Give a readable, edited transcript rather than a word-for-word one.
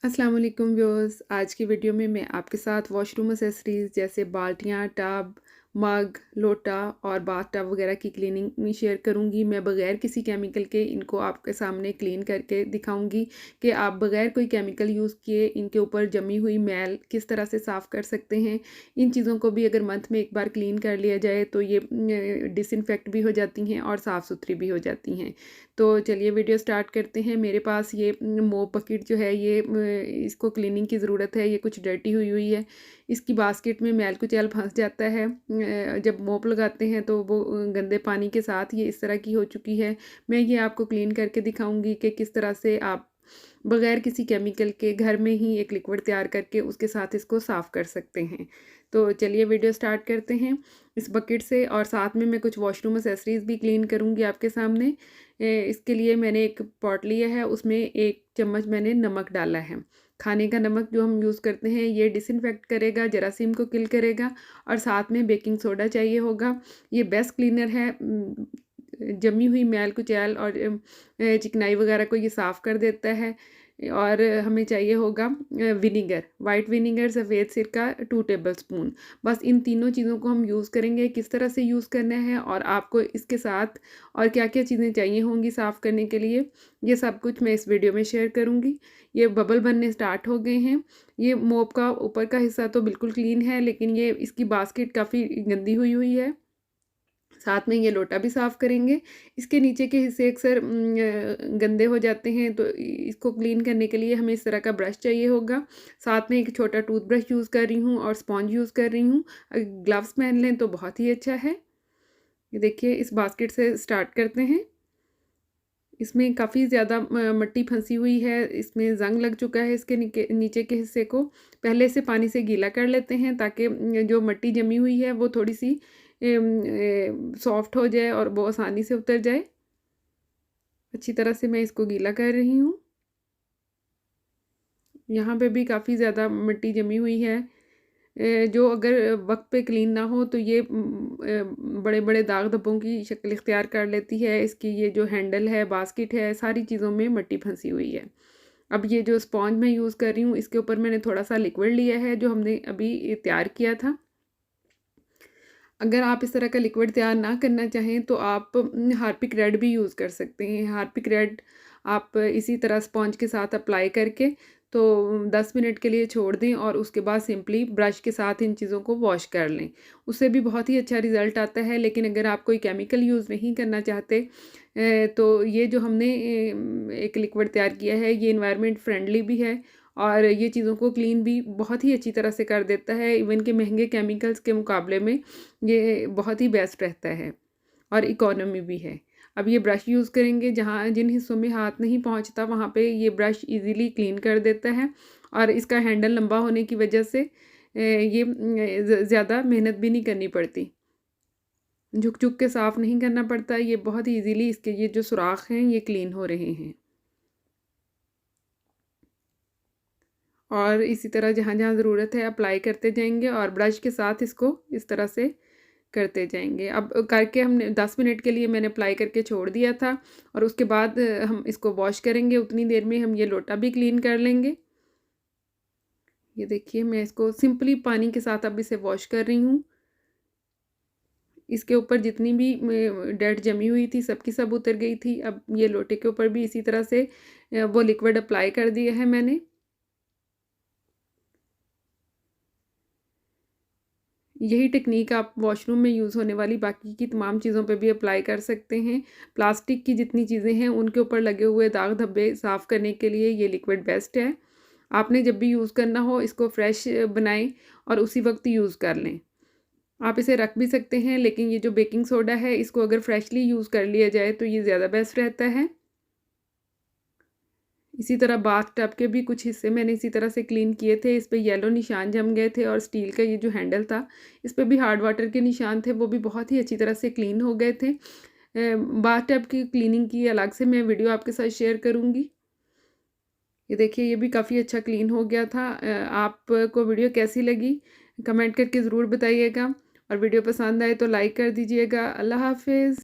अस्सलाम वालेकुम व्यूअर्स। आज की वीडियो में मैं आपके साथ वॉशरूम एक्सेसरीज़ जैसे बाल्टियाँ, टब, मग, लोटा और बाथ टब वगैरह की क्लीनिंग शेयर करूंगी। मैं बग़ैर किसी केमिकल के इनको आपके सामने क्लीन करके दिखाऊंगी कि आप बग़ैर कोई केमिकल यूज़ किए इनके ऊपर जमी हुई मैल किस तरह से साफ़ कर सकते हैं। इन चीज़ों को भी अगर मंथ में एक बार क्लीन कर लिया जाए तो ये डिसइंफेक्ट भी हो जाती हैं और साफ़ सुथरी भी हो जाती हैं। तो चलिए वीडियो स्टार्ट करते हैं। मेरे पास ये मोप बकेट जो है ये इसको क्लीनिंग की ज़रूरत है। ये कुछ डर्टी हुई हुई है। इसकी बास्केट में मैल कुचैल फंस जाता है। जब मोप लगाते हैं तो वो गंदे पानी के साथ ये इस तरह की हो चुकी है। मैं ये आपको क्लीन करके दिखाऊंगी कि किस तरह से आप बगैर किसी केमिकल के घर में ही एक लिक्विड तैयार करके उसके साथ इसको साफ़ कर सकते हैं। तो चलिए वीडियो स्टार्ट करते हैं इस बकेट से। और साथ में मैं कुछ वॉशरूम एक्सेसरीज़ भी क्लीन करूँगी आपके सामने। इसके लिए मैंने एक पॉट लिया है, उसमें 1 चम्मच मैंने नमक डाला है। खाने का नमक जो हम यूज़ करते हैं ये डिसइंफेक्ट करेगा, जरासीम को किल करेगा। और साथ में बेकिंग सोडा चाहिए होगा। ये बेस्ट क्लीनर है। जमी हुई मैल कुचैल और चिकनाई वगैरह को ये साफ़ कर देता है। और हमें चाहिए होगा विनेगर, वाइट विनेगर, सफ़ेद सिरका 2 टेबलस्पून। बस इन तीनों चीज़ों को हम यूज़ करेंगे। किस तरह से यूज़ करना है और आपको इसके साथ और क्या-क्या चीज़ें चाहिए होंगी साफ़ करने के लिए, ये सब कुछ मैं इस वीडियो में शेयर करूँगी। ये बबल बनने स्टार्ट हो गए हैं। ये मोप का ऊपर का हिस्सा तो बिल्कुल क्लीन है, लेकिन ये इसकी बास्केट काफ़ी गंदी हुई हुई है। साथ में ये लोटा भी साफ़ करेंगे। इसके नीचे के हिस्से अक्सर गंदे हो जाते हैं, तो इसको क्लीन करने के लिए हमें इस तरह का ब्रश चाहिए होगा। साथ में एक छोटा टूथब्रश यूज़ कर रही हूँ और स्पॉन्ज यूज़ कर रही हूँ। ग्लव्स पहन लें तो बहुत ही अच्छा है। ये देखिए, इस बास्केट से स्टार्ट करते हैं। इसमें काफ़ी ज़्यादा मिट्टी फंसी हुई है, इसमें ज़ंग लग चुका है इसके नीचे के हिस्से को। पहले से पानी से गीला कर लेते हैं ताकि जो मिट्टी जमी हुई है वो थोड़ी-सी सॉफ्ट हो जाए और वो आसानी से उतर जाए। अच्छी तरह से मैं इसको गीला कर रही हूँ। यहाँ पे भी काफ़ी ज़्यादा मिट्टी जमी हुई है। जो अगर वक़्त पे क्लीन ना हो तो ये बड़े-बड़े दाग धब्बों की शक्ल इख्तियार कर लेती है। इसकी ये जो हैंडल है, बास्केट है, सारी चीज़ों में मिट्टी फंसी हुई है। अब ये जो स्पॉन्ज मैं यूज़ कर रही हूँ, इसके ऊपर मैंने थोड़ा-सा लिक्विड लिया है जो हमने अभी तैयार किया था। अगर आप इस तरह का लिक्विड तैयार ना करना चाहें तो आप हार्पिक रेड भी यूज़ कर सकते हैं। हार्पिक रेड आप इसी तरह स्पॉन्ज के साथ अप्लाई करके तो 10 मिनट के लिए छोड़ दें और उसके बाद सिंपली ब्रश के साथ इन चीज़ों को वॉश कर लें। उससे भी बहुत ही अच्छा रिज़ल्ट आता है। लेकिन अगर आप कोई केमिकल यूज़ नहीं करना चाहते तो ये जो हमने एक लिक्विड तैयार किया है ये एनवायरनमेंट फ्रेंडली भी है और ये चीज़ों को क्लीन भी बहुत ही अच्छी तरह से कर देता है। इवन के महँगे केमिकल्स के मुकाबले में ये बहुत ही बेस्ट रहता है और इकोनॉमी भी है। अब ये ब्रश यूज़ करेंगे, जहाँ जिन हिस्सों में हाथ नहीं पहुँचता वहाँ पे ये ब्रश ईज़िली क्लीन कर देता है। और इसका हैंडल लंबा होने की वजह से ये ज़्यादा मेहनत भी नहीं करनी पड़ती। झुक-झुक के साफ़ नहीं करना पड़ता, ये बहुत ही ईज़िली इसके ये जो सुराख हैं ये क्लीन हो रहे हैं। और इसी तरह जहाँ-जहाँ ज़रूरत है अप्लाई करते जाएँगे और ब्रश के साथ इसको इस तरह से करते जाएँगे। अब करके हमने 10 मिनट के लिए मैंने अप्लाई करके छोड़ दिया था और उसके बाद हम इसको वॉश करेंगे। उतनी देर में हम ये लोटा भी क्लीन कर लेंगे। ये देखिए, मैं इसको सिंपली पानी के साथ अब इसे वॉश कर रही हूँ। इसके ऊपर जितनी भी डर्ट जमी हुई थी सब की सब उतर गई थी। अब ये लोटे के ऊपर भी इसी तरह से वो लिक्विड अप्लाई कर दिया है मैंने। यही टेक्नीक आप वॉशरूम में यूज़ होने वाली बाकी की तमाम चीज़ों पे भी अप्लाई कर सकते हैं। प्लास्टिक की जितनी चीज़ें हैं उनके ऊपर लगे हुए दाग धब्बे साफ़ करने के लिए ये लिक्विड बेस्ट है। आपने जब भी यूज़ करना हो इसको फ्रेश बनाएँ और उसी वक़्त यूज़ कर लें। आप इसे रख भी सकते हैं, लेकिन ये जो बेकिंग सोडा है इसको अगर फ्रेशली यूज़ कर लिया जाए तो ये ज़्यादा बेस्ट रहता है। इसी तरह बाथ टब के भी कुछ हिस्से मैंने इसी तरह से क्लीन किए थे। इस पे येलो निशान जम गए थे और स्टील का ये जो हैंडल था, इस पे भी हार्ड वाटर के निशान थे, वो भी बहुत ही अच्छी तरह से क्लीन हो गए थे। बाथ टब की क्लीनिंग की अलग से मैं वीडियो आपके साथ शेयर करूँगी। ये देखिए, ये भी काफ़ी अच्छा क्लीन हो गया था। आपको वीडियो कैसी लगी? कमेंट करके ज़रूर बताइएगा और वीडियो पसंद आए तो लाइक कर दीजिएगा। अल्लाह हाफ़िज़।